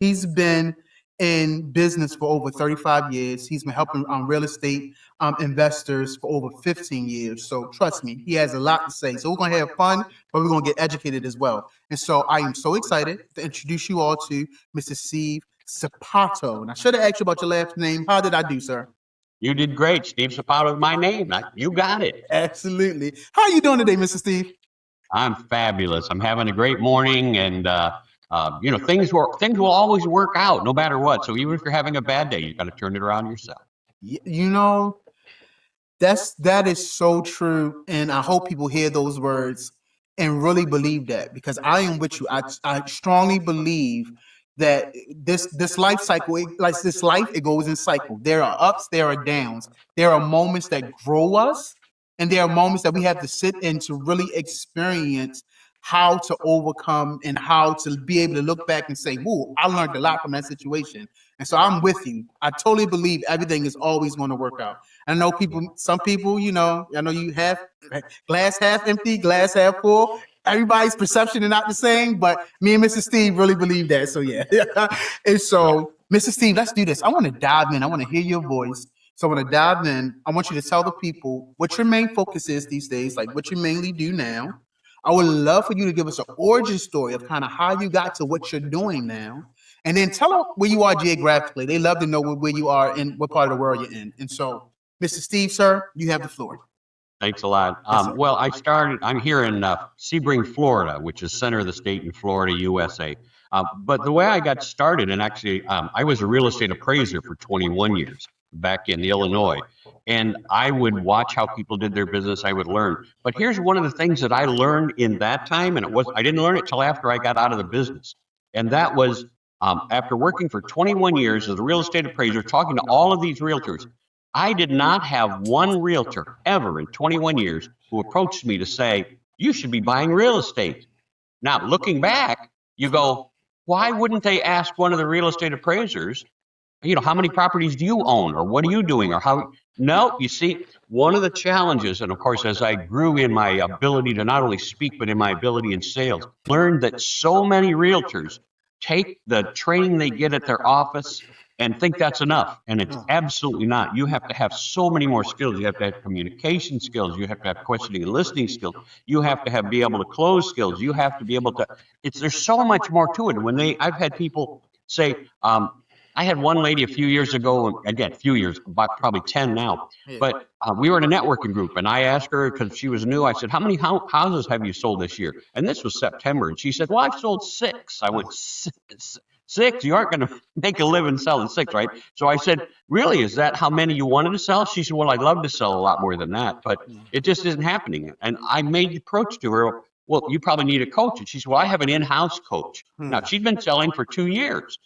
He's been in business for over 35 years. He's been helping real estate investors for over 15 years. So trust me, he has a lot to say. So we're going to have fun, but we're going to get educated as well. And so I am so excited to introduce you all to Mr. Steve Sapato. And I should have asked you about your last name. How did I do, sir? You did great. Steve Sapato is my name. You got it. Absolutely. How are you doing today, Mr. Steve? I'm fabulous. I'm having a great morning, and things will always work out no matter what. So even if you're having a bad day, you got to turn it around yourself. You know, that is so true, and I hope people hear those words and really believe that, because I am with you. I strongly believe that this life cycle, it goes in cycle. There are ups, there are downs. There are moments that grow us, and there are moments that we have to sit and to really experience how to overcome and how to be able to look back and say, "Whoa, I learned a lot from that situation." And so I'm with you. I totally believe everything is always going to work out. I know some people, I know you have glass half empty, glass half full. Everybody's perception is not the same, but me and Mr. Steve really believe that. So yeah. And so, Mr. Steve, let's do this. I want to dive in. I want to hear your voice. So I want to dive in. I want you to tell the people what your main focus is these days, like what you mainly do now. I would love for you to give us an origin story of kind of how you got to what you're doing now. And then tell them where you are geographically. They love to know where you are and what part of the world you're in. And so, Mr. Steve, sir, you have the floor. Thanks a lot. Well, I'm here in Sebring, Florida, which is center of the state in Florida, USA. But the way I got started, and actually, I was a real estate appraiser for 21 years back in Illinois. And I would watch how people did their business. I would learn. But here's one of the things that I learned in that time, and I didn't learn it till after I got out of the business. And that was after working for 21 years as a real estate appraiser, talking to all of these realtors, I did not have one realtor ever in 21 years who approached me to say, "You should be buying real estate." Now, looking back, you go, why wouldn't they ask one of the real estate appraisers, how many properties do you own, or what are you doing, or how? No, you see, one of the challenges, and of course, as I grew in my ability to not only speak, but in my ability in sales, learned that so many realtors take the training they get at their office and think that's enough. And it's absolutely not. You have to have so many more skills. You have to have communication skills. You have to have questioning and listening skills. You have to be able to close skills. You have to be able to, there's so much more to it. And I've had people say, I had one lady a few years ago, again, about probably 10 now, but we were in a networking group, and I asked her, because she was new, I said, "How many houses have you sold this year?" And this was September, and she said, "Well, I've sold 6. I went, "6? You aren't going to make a living selling 6, right?" So I said, "Really, is that how many you wanted to sell?" She said, "Well, I'd love to sell a lot more than that, but it just isn't happening." And I made the approach to her, "Well, you probably need a coach." And she said, "Well, I have an in-house coach." Now, she'd been selling for 2 years.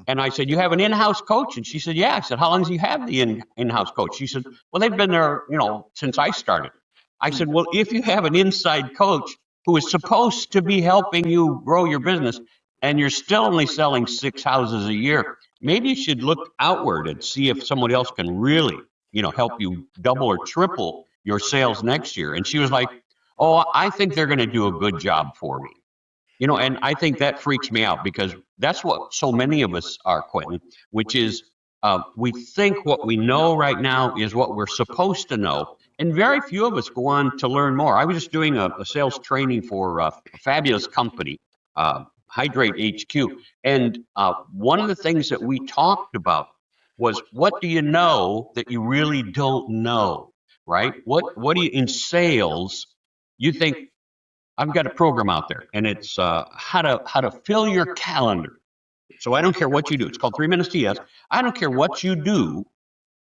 And I said, "You have an in-house coach?" And she said, "Yeah." I said, "How long do you have the in-house coach?" She said, "Well, they've been there, since I started." I said, "Well, if you have an inside coach who is supposed to be helping you grow your business, and you're still only selling 6 houses a year, maybe you should look outward and see if someone else can really, help you double or triple your sales next year." And she was like, "Oh, I think they're going to do a good job for me." And I think that freaks me out, because that's what so many of us are, Quentin, which is we think what we know right now is what we're supposed to know. And very few of us go on to learn more. I was just doing a sales training for a fabulous company, Hydrate HQ. And one of the things that we talked about was, what do you know that you really don't know, right? What do you, in sales, you think, I've got a program out there, and it's how to fill your calendar. So I don't care what you do. It's called 3 Minutes to Yes. I don't care what you do.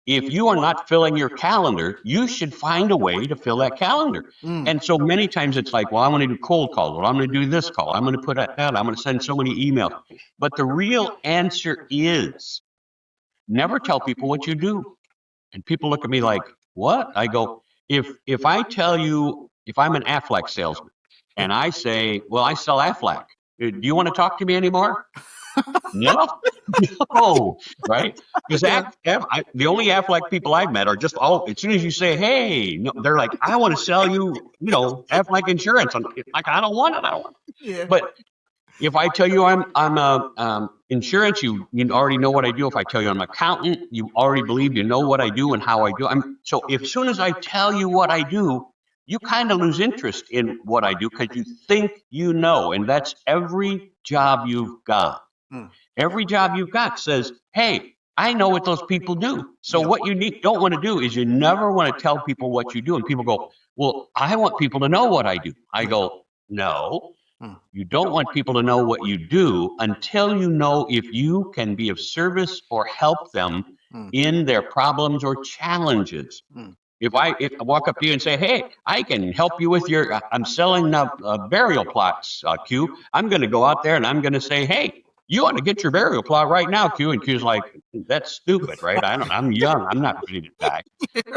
If you are not filling your calendar, you should find a way to fill that calendar. And so many times it's like, well, I'm going to do cold calls. Well, I'm going to do this call. I'm going to put that out. I'm going to send so many emails. But the real answer is never tell people what you do. And people look at me like, what? I go, if I tell you, if I'm an Aflac salesman, and I say, well, I sell Aflac, do you want to talk to me anymore? No, right? Because the only Aflac people I've met are just as soon as you say, hey, no, they're like, I want to sell you, Aflac insurance. I'm like, I don't want it. Yeah. But If I tell you I'm a insurance, you already know what I do. If I tell you I'm an accountant, you already believe you know what I do and how I do. So if as soon as I tell you what I do, you kind of lose interest in what I do because you think you know, and that's every job you've got. Mm. Every job you've got says, "Hey, I know what those people do." So what you don't want to do is you never want to tell people what you do, and people go, "Well, I want people to know what I do." I go, "No, Mm. you don't want people to know what you do until you know if you can be of service or help them Mm. in their problems or challenges." Mm. If I walk up to you and say, "Hey, I can help you with your, I'm selling burial plots, Q. I'm going to go out there and I'm going to say, hey, you ought to get your burial plot right now, Q." And Q's like, "That's stupid, right? I'm young. I'm not ready to die."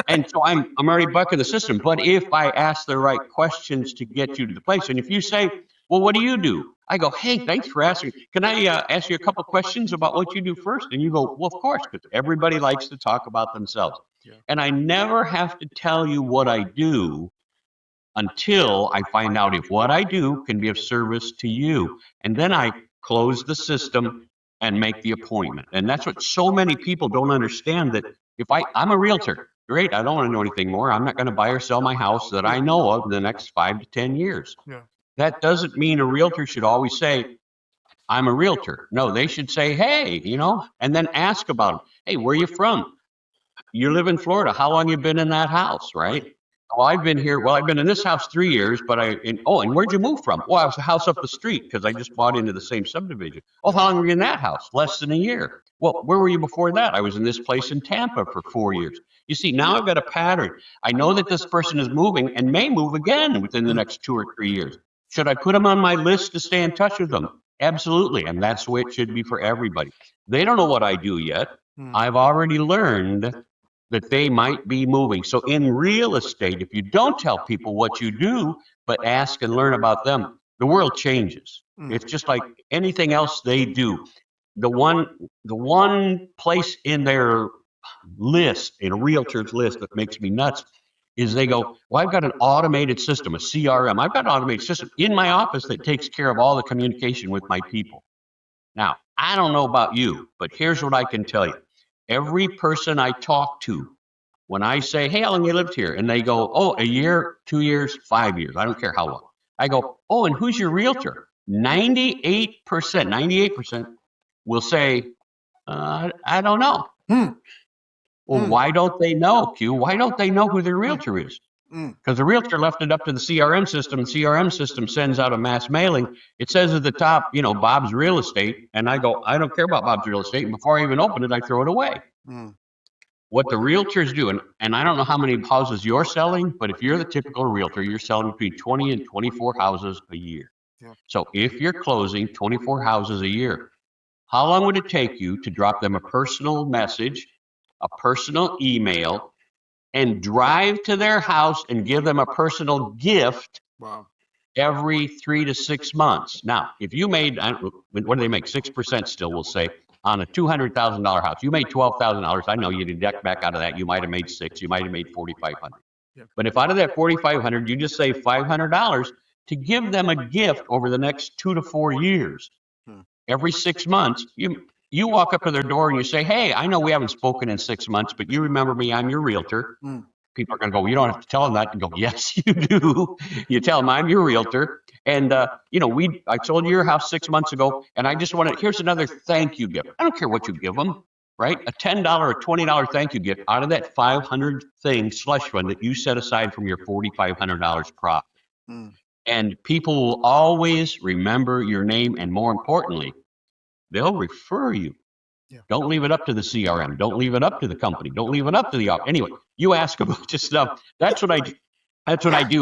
And so I'm already bucking the system. But if I ask the right questions to get you to the place, and if you say, "Well, what do you do?" I go, "Hey, thanks for asking. Can I ask you a couple questions about what you do first?" And you go, "Well, of course," because everybody likes to talk about themselves. And I never have to tell you what I do until I find out if what I do can be of service to you. And then I close the system and make the appointment. And that's what so many people don't understand, that if I'm a realtor, great, I don't want to know anything more. I'm not going to buy or sell my house that I know of in the next 5 to 10 years. Yeah. That doesn't mean a realtor should always say, "I'm a realtor." No, they should say, "Hey, and then ask about them. Hey, where are you from? You live in Florida. How long you been in that house, right? Oh, I've been here. Well, I've been in this house 3 years, but and where'd you move from? Well, I was the house up the street because I just bought into the same subdivision. Oh, how long were you in that house? Less than a year. Well, where were you before that? I was in this place in Tampa for 4 years. You see, now I've got a pattern. I know that this person is moving and may move again within the next 2 or 3 years. Should I put them on my list to stay in touch with them? Absolutely. And that's the way it should be for everybody. They don't know what I do yet. I've already learned that they might be moving. So in real estate, if you don't tell people what you do, but ask and learn about them, the world changes. It's just like anything else they do. The one place in their list, in a realtor's list, that makes me nuts is they go, "Well, I've got an automated system, a CRM. I've got an automated system in my office that takes care of all the communication with my people." Now, I don't know about you, but here's what I can tell you. Every person I talk to, when I say, "Hey, how long you lived here?" and they go, "Oh, a year, 2 years, 5 years. I don't care how long." I go, "Oh, and who's your realtor?" 98% will say, "I don't know." Mm. Well, why don't they know, Q? Why don't they know who their realtor is? Mm. Because the realtor left it up to the CRM system. The CRM system sends out a mass mailing. It says at the top, Bob's Real Estate. And I go, "I don't care about Bob's Real Estate." And before I even open it, I throw it away. Mm. What the realtors do, and I don't know how many houses you're selling, but if you're the typical realtor, you're selling between 20 and 24 houses a year. Yeah. So if you're closing 24 houses a year, how long would it take you to drop them a personal message, a personal email, and drive to their house and give them a personal gift Wow. every 3 to 6 months? Now, if you made, what do they make? 6% still, we'll say, on a $200,000 house. You made $12,000. I know you deduct back out of that. You might have made six. You might have made 4,500. Yeah. But if out of that 4,500, you just save $500 to give them a gift over the next 2 to 4 years, every 6 months, you walk up to their door and you say, "Hey, I know we haven't spoken in 6 months, but you remember me? I'm your realtor." Mm. People are going to go, "You don't have to tell them that." And go, "Yes, you do." You tell them, "I'm your realtor. And, I sold you your house 6 months ago. And I just want to, here's another thank you gift." I don't care what you give them, right? A $10 or $20 thank you gift out of that 500 thing slush fund that you set aside from your $4,500 profit. Mm. And people will always remember your name. And more importantly, they'll refer you. Yeah. Don't leave it up to the CRM. Don't leave it up to the company. Don't leave it up to the office. Anyway, you ask about just stuff. That's what I do.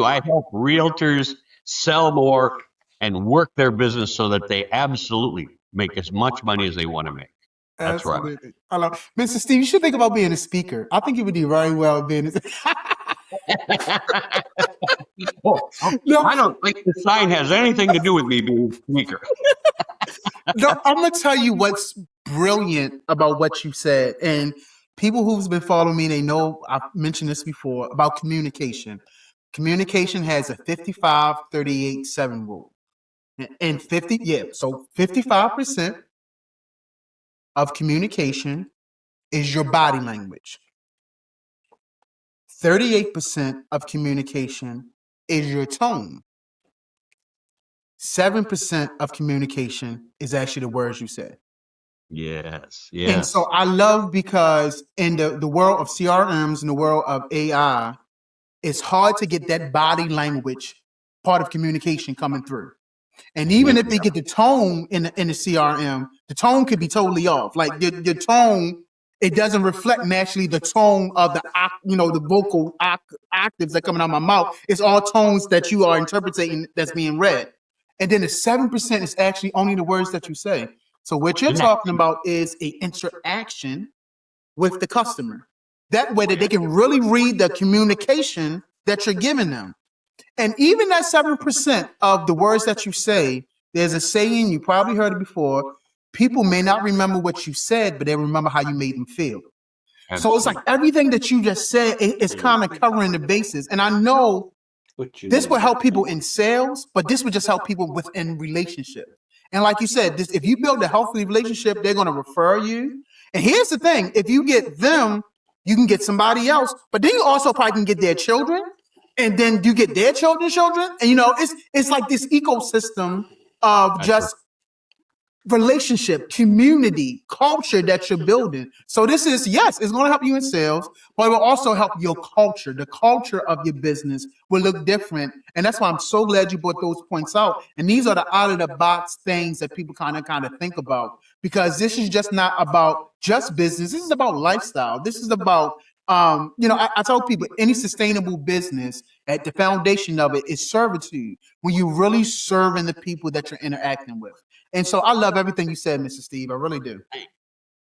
I help realtors sell more and work their business so that they absolutely make as much money as they want to make. That's right. Absolutely. I love Mr. Steve. You should think about being a speaker. I think you would do very well being a Well, no, I don't think the sign has anything to do with me being a speaker. no, I'm gonna tell you what's brilliant about what you said. And people who's been following me, they know I've mentioned this before about communication. Communication has a 55-38-7 rule. And 55% of communication is your body language. 38% of communication is your tone. 7% of communication is actually the words you said. Yes. And so I love, because in the world of CRMs, in the world of AI, it's hard to get that body language part of communication coming through. And even if they get the tone in the CRM, the tone could be totally off. Like your tone, it doesn't reflect naturally the tone of the vocal octaves that coming out of my mouth. It's all tones that you are interpreting that's being read. And then the 7% is actually only the words that you say. So what you're talking about is a interaction with the customer. That way that they can really read the communication that you're giving them. And even that 7% of the words that you say, there's a saying, you probably heard it before, people may not remember what you said, but they remember how you made them feel. So it's like everything that you just said is kind of covering the bases. And I know this will help people in sales, but this would just help people within relationship. And like you said, if you build a healthy relationship, they're going to refer you. And here's the thing, if you get them, you can get somebody else, but then you also probably can get their children, and then you get their children's children. And it's like this ecosystem of just relationship, community, culture that you're building. So this is, yes, it's going to help you in sales, but it will also help your culture. The culture of your business will look different. And that's why I'm so glad you brought those points out. And these are the out of the box things that people kind of think about, because this is just not about just business. This is about lifestyle. This is about, I tell people, any sustainable business, at the foundation of it is servitude, when you're really serving the people that you're interacting with. And so I love everything you said, Mr. Steve. I really do.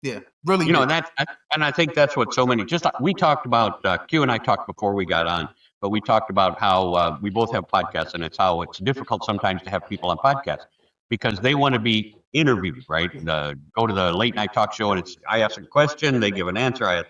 Yeah, really. And I think that's what so many, we talked about, Q and I talked before we got on, but we talked about how we both have podcasts, and it's how it's difficult sometimes to have people on podcasts because they want to be interviewed, right? Go to the late night talk show, and I ask a question, they give an answer.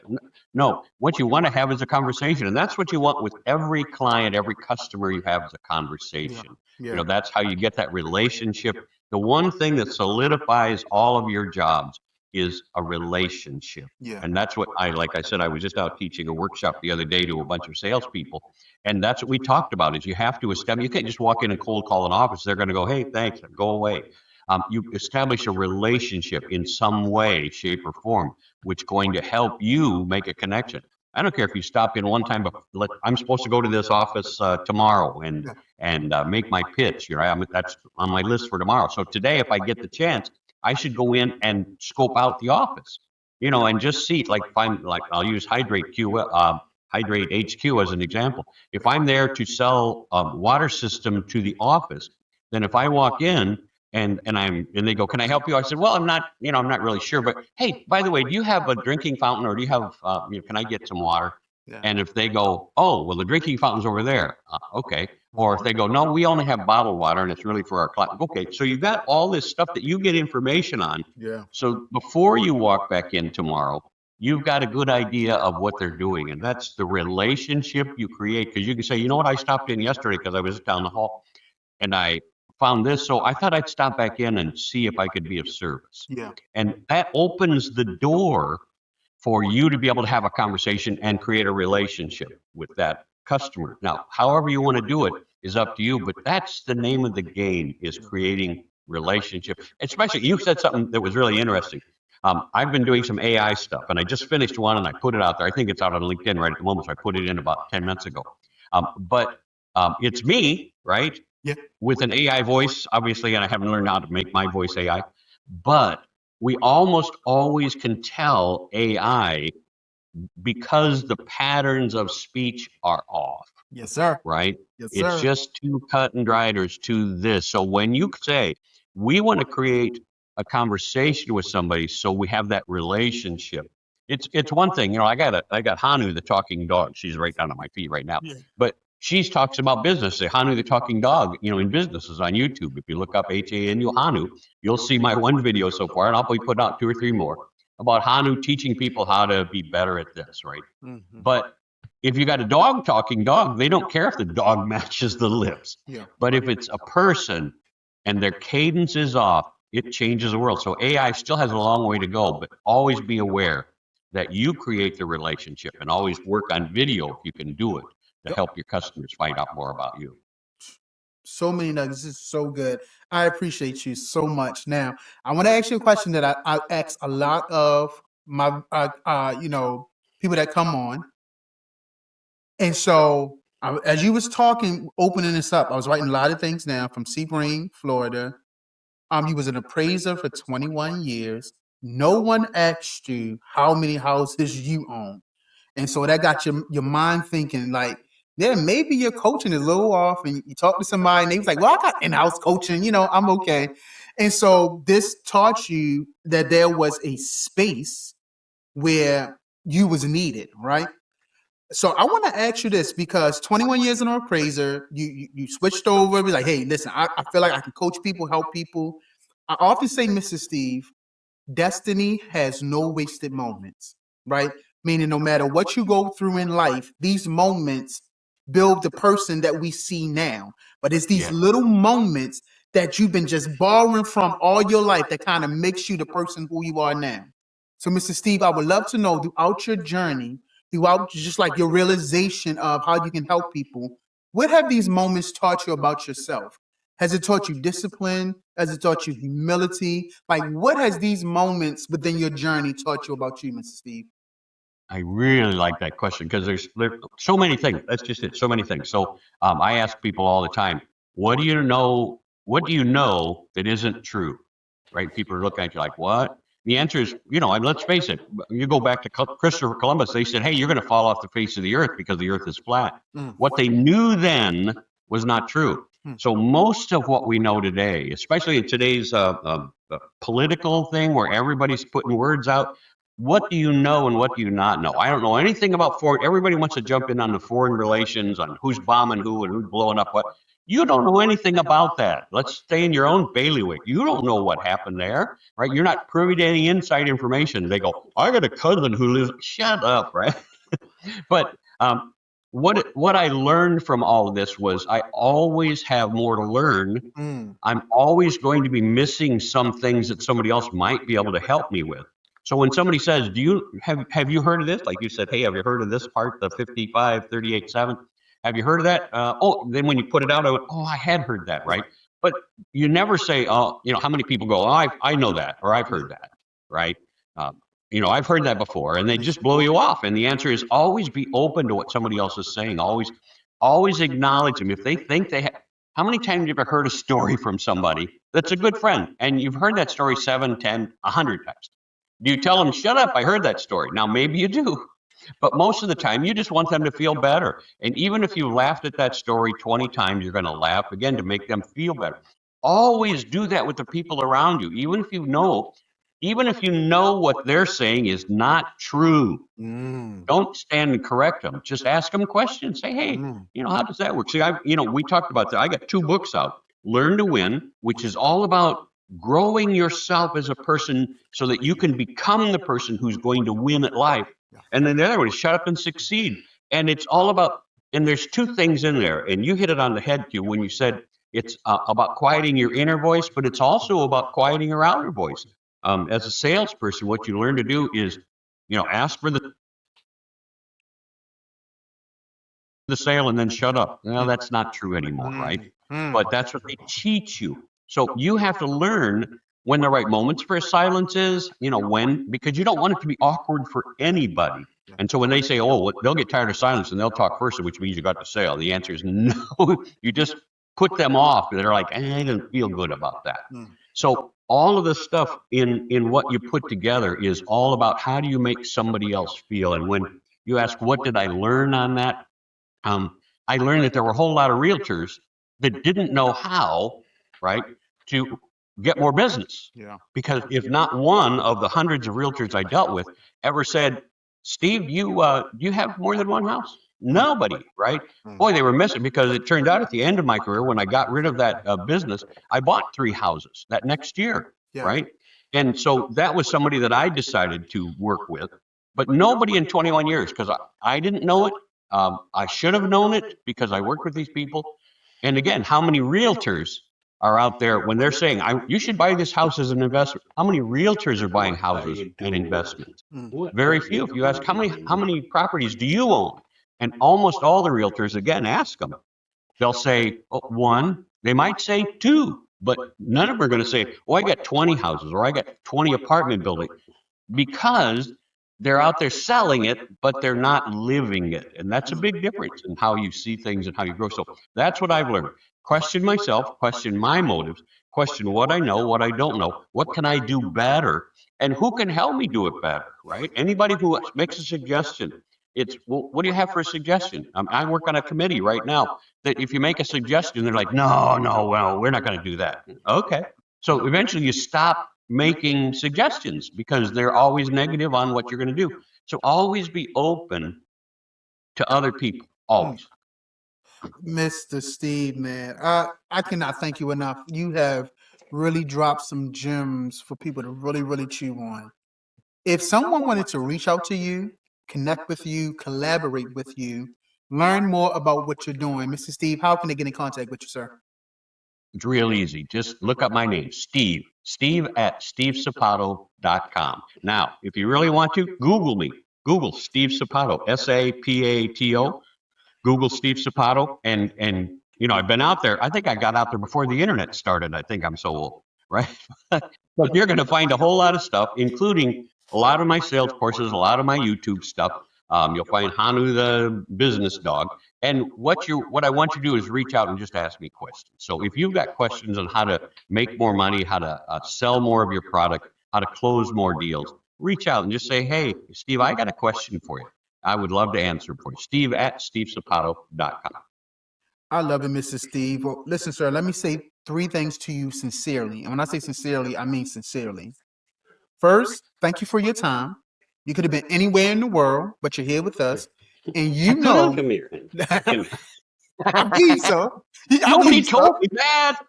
No, what you want to have is a conversation, and that's what you want with every client, every customer you have is a conversation. Yeah. That's how you get that relationship. The one thing that solidifies all of your jobs is a relationship. Yeah. And that's what like I said, I was just out teaching a workshop the other day to a bunch of salespeople. And that's what we talked about, is you have to establish, you can't just walk in and cold call an office. They're going to go, hey, thanks, and go away. You establish a relationship in some way, shape, or form, which is going to help you make a connection. I don't care if you stop in one time, but I'm supposed to go to this office tomorrow and make my pitch. That's on my list for tomorrow. So today, if I get the chance, I should go in and scope out the office, and just see, I'll use Hydrate HQ as an example. If I'm there to sell a water system to the office, then if I walk in and they go, can I help you? I said, well, I'm not really sure, but hey, by the way, do you have a drinking fountain, or do you have, can I get some water? Yeah. And if they go, oh, well, the drinking fountain's over there. Okay. Or if they go, no, we only have bottled water and it's really for our client. Okay. So you've got all this stuff that you get information on. Yeah. So before you walk back in tomorrow, you've got a good idea of what they're doing. And that's the relationship you create. Because you can say, you know what, I stopped in yesterday because I was down the hall and I found this. So I thought I'd stop back in and see if I could be of service. Yeah. And that opens the door for you to be able to have a conversation and create a relationship with that customer. Now, however you want to do it is up to you, but that's the name of the game, is creating relationship. Especially, you said something that was really interesting. I've been doing some AI stuff, and I just finished one, and I put it out there. I think it's out on LinkedIn right at the moment, so I put it in about 10 minutes ago. But it's me, right? Yeah. With an AI voice, obviously, and I haven't learned how to make my voice AI, but we almost always can tell AI because the patterns of speech are off. Yes, sir. Right? Yes, sir. It's just too cut and dried, or it's too this. So when you say, we want to create a conversation with somebody so we have that relationship, it's one thing. I got Hanu, the talking dog. She's right down on my feet right now. Yeah. But she talks about business. Say Hanu, the talking dog, in businesses on YouTube. If you look up HANU Hanu, you'll see my one video so far, and I'll be putting out 2 or 3 more about Hanu teaching people how to be better at this, right? Mm-hmm. But if you got a dog talking dog, they don't care if the dog matches the lips. Yeah. But if it's a person, and their cadence is off, it changes the world. So AI still has a long way to go, but always be aware that you create the relationship and always work on video if you can do it to help your customers find out more about you. So many nuggets. This is so good. I appreciate you so much. Now, I want to ask you a question that I ask a lot of my, people that come on. And so, as you was talking, opening this up, I was writing a lot of things down from Sebring, Florida. You was an appraiser for 21 years. No one asked you how many houses you own. And so that got your mind thinking like, yeah, maybe your coaching is a little off. And you talk to somebody and they was like, well, I got in-house coaching, I'm okay. And so this taught you that there was a space where you was needed, right? So I want to ask you this because 21 years in an appraiser, you switched over, be like, hey, listen, I feel like I can coach people, help people. I often say, Mr. Steve, destiny has no wasted moments, right? Meaning no matter what you go through in life, these moments build the person that we see now. But it's these little moments that you've been just borrowing from all your life that kind of makes you the person who you are now. So, Mr. Steve, I would love to know throughout your journey, throughout just like your realization of how you can help people, what have these moments taught you about yourself? Has it taught you discipline? Has it taught you humility? Like, what has these moments within your journey taught you about you, Mr. Steve? I really like that question because there's so many things. That's just it. So many things. So I ask people all the time, what do you know? What do you know that isn't true? Right? People are looking at you like, what? The answer is, and let's face it. You go back to Christopher Columbus. They said, hey, you're going to fall off the face of the earth because the earth is flat. What they knew then was not true. So most of what we know today, especially in today's political thing where everybody's putting words out, what do you know and what do you not know? I don't know anything about foreign. Everybody wants to jump in on the foreign relations, on who's bombing who and who's blowing up what. You don't know anything about that. Let's stay in your own bailiwick. You don't know what happened there, right? You're not privy to any inside information. They go, I got a cousin who lives. Shut up, right? But what I learned from all of this was I always have more to learn. I'm always going to be missing some things that somebody else might be able to help me with. So when somebody says, "Do you have you heard of this?" Like you said, "Hey, have you heard of this part, the 5538.7? Have you heard of that?" Then when you put it out, I went, "Oh, I had heard that, right?" But you never say, "Oh, how many people go, oh, I know that, or I've heard that, right?" I've heard that before, and they just blow you off. And the answer is always be open to what somebody else is saying. Always acknowledge them. If they think they have, how many times have you ever heard a story from somebody that's a good friend, and you've heard that story 7, 10, 100 times? Do you tell them, shut up, I heard that story? Now, maybe you do, but most of the time, you just want them to feel better. And even if you laughed at that story 20 times, you're going to laugh again to make them feel better. Always do that with the people around you, even if you know what they're saying is not true. Don't stand and correct them. Just ask them questions. Say, hey, how does that work? See, we talked about that. I got 2 books out. Learn to Win, which is all about growing yourself as a person so that you can become the person who's going to win at life. And then the other one is Shut Up and Succeed. And it's all about, and there's 2 things in there. And you hit it on the head, Q, when you said it's about quieting your inner voice, but it's also about quieting your outer voice. As a salesperson, what you learn to do is, ask for the sale and then shut up. Well, that's not true anymore, right? But that's what they teach you. So you have to learn when the right moments for silence is, because you don't want it to be awkward for anybody. And so when they say, oh, they'll get tired of silence and they'll talk first, which means you got the sale. The answer is no. You just put them off. They're like, I didn't feel good about that. So all of the stuff in what you put together is all about how do you make somebody else feel. And when you ask, what did I learn on that? I learned that there were a whole lot of realtors that didn't know how, right, to get more business. Because if not one of the hundreds of realtors I dealt with ever said, Steve, you have more than one house? Nobody, right? Boy, they were missing, because it turned out at the end of my career, when I got rid of that business, I bought 3 houses that next year, right? And so that was somebody that I decided to work with, but nobody in 21 years, because I didn't know it. I should have known it because I worked with these people. And again, how many realtors are out there when they're saying, you should buy this house as an investment. How many realtors are buying houses and investments? Very few. If you ask how many properties do you own? And almost all the realtors, again, ask them. They'll say, oh, one. They might say two, but none of them are going to say, oh, I got 20 houses or I got 20 apartment buildings, because they're out there selling it, but they're not living it. And that's a big difference in how you see things and how you grow. So that's what I've learned. Question myself, question my motives, question what I know, what I don't know, what can I do better, and who can help me do it better, right? Anybody who makes a suggestion, it's, well, what do you have for a suggestion? I work on a committee right now that if you make a suggestion, they're like, no, no, well, we're not going to do that. Okay. So eventually you stop making suggestions because they're always negative on what you're going to do. So always be open to other people, always. Mr. Steve, man, I cannot thank you enough. You have really dropped some gems for people to really, really chew on. If someone wanted to reach out to you, connect with you, collaborate with you, learn more about what you're doing, Mr. Steve, how can they get in contact with you, sir? It's real easy. Just look up my name, Steve. Steve at stevesapato.com. Now, if you really want to, Google me. Google Steve Sapato, Sapato. Google Steve Sapato, and you know, I've been out there. I think I got out there before the internet started. I think I'm so old, right? But you're going to find a whole lot of stuff, including a lot of my sales courses, a lot of my YouTube stuff. You'll find Hanu the business dog. And what I want you to do is reach out and just ask me questions. So if you've got questions on how to make more money, how to sell more of your product, how to close more deals, reach out and just say, hey, Steve, I got a question for you. I would love to answer for you. Steve at stevesapato.com. I love it, Mr. Steve. Well, listen, sir, let me say three things to you sincerely. And when I say sincerely, I mean sincerely. First, thank you for your time. You could have been anywhere in the world, but you're here with us. And you know, Come here. I believe so. I Nobody believe so. told me that.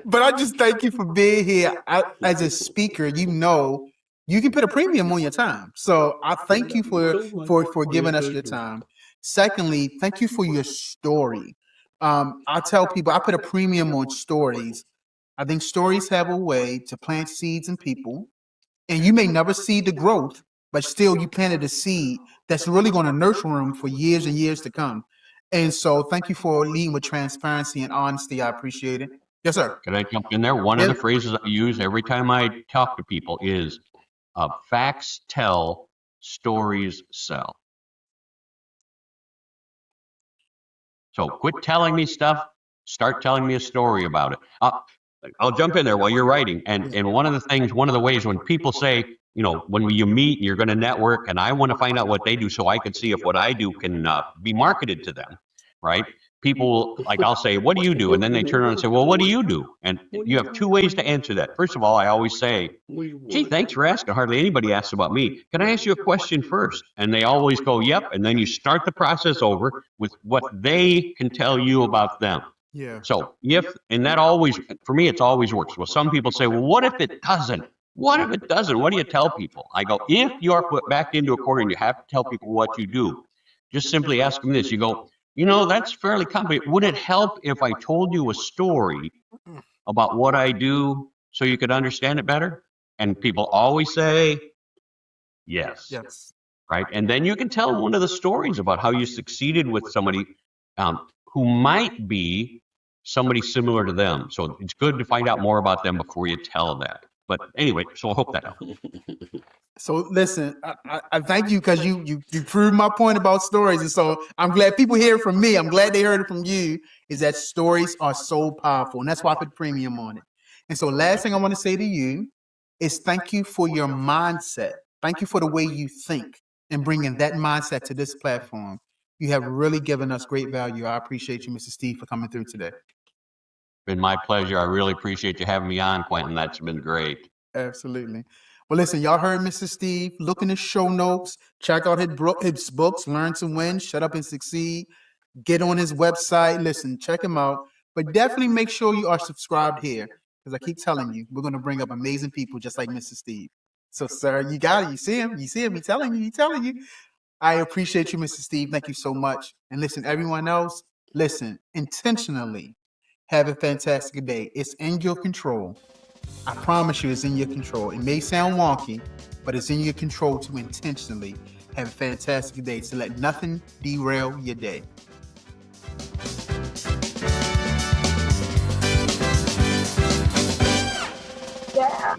But I just thank you for being here. As a speaker, you know, you can put a premium on your time. So I thank you for giving us your time. Secondly, thank you for your story. I tell people I put a premium on stories. I think stories have a way to plant seeds in people, and you may never see the growth, but still you planted a seed that's really going to nurture them for years and years to come. And so thank you for leading with transparency and honesty. I appreciate it. Yes, sir. Can I jump in there? One of the phrases I use every time I talk to people is facts tell, stories sell. So quit telling me stuff. Start telling me a story about it. I'll jump in there while you're writing. And one of the ways when people say, you know, when you meet and you're going to network, and I want to find out what they do so I can see if what I do can be marketed to them, right? People, like, I'll say, what do you do? And then they turn around and say, well, what do you do? And you have two ways to answer that. First of all, I always say, gee, thanks for asking. Hardly anybody asks about me. Can I ask you a question first? And they always go, yep. And then you start the process over with what they can tell you about them. Yeah. So and that always, for me, it's always works. Well, some people say, well, what if it doesn't? What if it doesn't? What do you tell people? I go, if you are put back into a corner and you have to tell people what you do, just simply ask them this. You go, you know, that's fairly complicated. Would it help if I told you a story about what I do so you could understand it better? And people always say, yes. Yes. Right. And then you can tell one of the stories about how you succeeded with somebody who might be somebody similar to them. So it's good to find out more about them before you tell that. But anyway, so I hope that helps. So listen, I thank you because you proved my point about stories, and so I'm glad people hear it from me. I'm glad they heard it from you. Is that stories are so powerful, and that's why I put premium on it. And so, last thing I want to say to you is thank you for your mindset. Thank you for the way you think and bringing that mindset to this platform. You have really given us great value. I appreciate you, Mr. Steve, for coming through today. Been my pleasure. I really appreciate you having me on, Quentin. That's been great. Absolutely. Well, listen, y'all heard Mr. Steve. Look in his show notes. Check out his books, Learn to Win, Shut Up and Succeed. Get on his website. Listen, check him out. But definitely make sure you are subscribed here, because I keep telling you, we're going to bring up amazing people just like Mr. Steve. So, sir, you got it. You see him. He's telling you. I appreciate you, Mr. Steve. Thank you so much. And listen, everyone else, listen, intentionally Have a fantastic day. It's in your control. I promise you it's in your control. It may sound wonky, but it's in your control to intentionally have a fantastic day, to let nothing derail your day. Yeah.